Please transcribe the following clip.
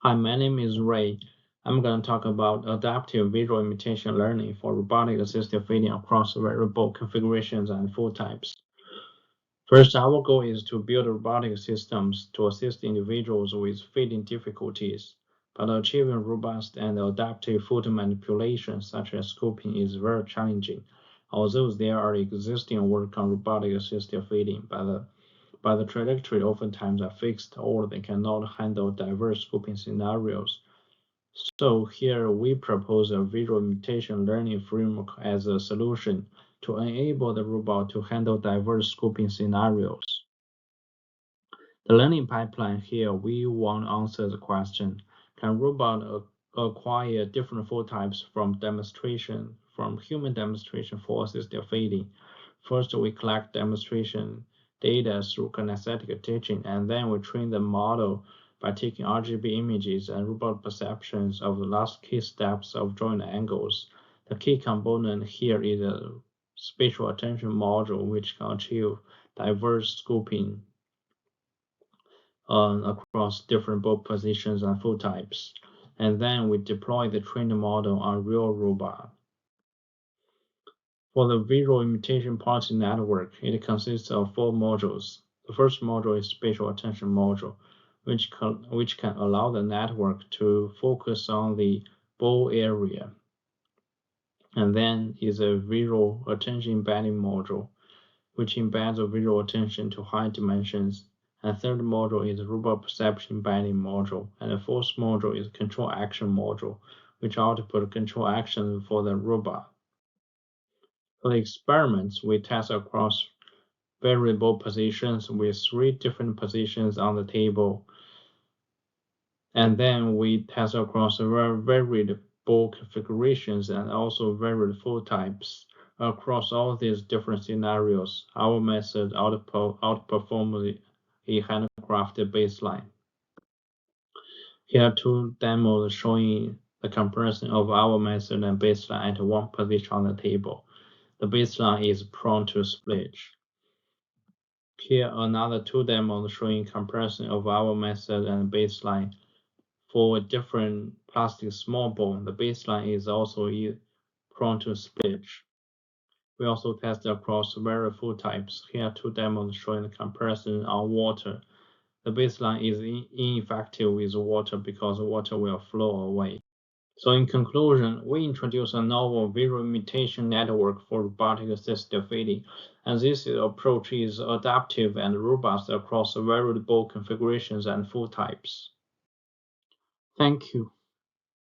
Hi, my name is Ray. I'm going to talk about adaptive visual imitation learning for robotic assisted feeding across variable configurations and food types. First, our goal is to build robotic systems to assist individuals with feeding difficulties, but achieving robust and adaptive food manipulation such as scooping is very challenging. Although there are existing work on robotic assisted feeding, but the trajectory oftentimes are fixed or they cannot handle diverse scooping scenarios. So here we propose a visual imitation learning framework as a solution to enable the robot to handle diverse scooping scenarios. The learning pipeline here, we want to answer the question, can robot acquire different food types from human demonstration for assisted feeding? First, we collect demonstration data through kinesthetic teaching, and then we train the model by taking RGB images and robot perceptions of the last key steps of joint angles. The key component here is a spatial attention module, which can achieve diverse scooping across different boat positions and food types. And then we deploy the trained model on real robot. For the visual imitation policy network, it consists of 4 modules. The first module is spatial attention module, which can allow the network to focus on the bowl area. And then is a visual attention embedding module, which embeds the visual attention to high dimensions. And third module is robot perception embedding module. And the fourth module is control action module, which output control action for the robot. For the experiments, we test across variable positions with 3 different positions on the table. And then we test across varied bowl configurations and also varied food types. Across all these different scenarios, our method outperforms a handcrafted baseline. Here are 2 demos showing the comparison of our method and baseline at one position on the table. The baseline is prone to split. Here another 2 demos showing comparison of our method and baseline. For a different plastic small bowl, the baseline is also prone to split. We also test across various food types. Here are 2 demos showing the comparison on water. The baseline is ineffective with water because water will flow away. So in conclusion, we introduce a novel visual imitation network for robotic assisted feeding, and this approach is adaptive and robust across variable configurations and food types. Thank you.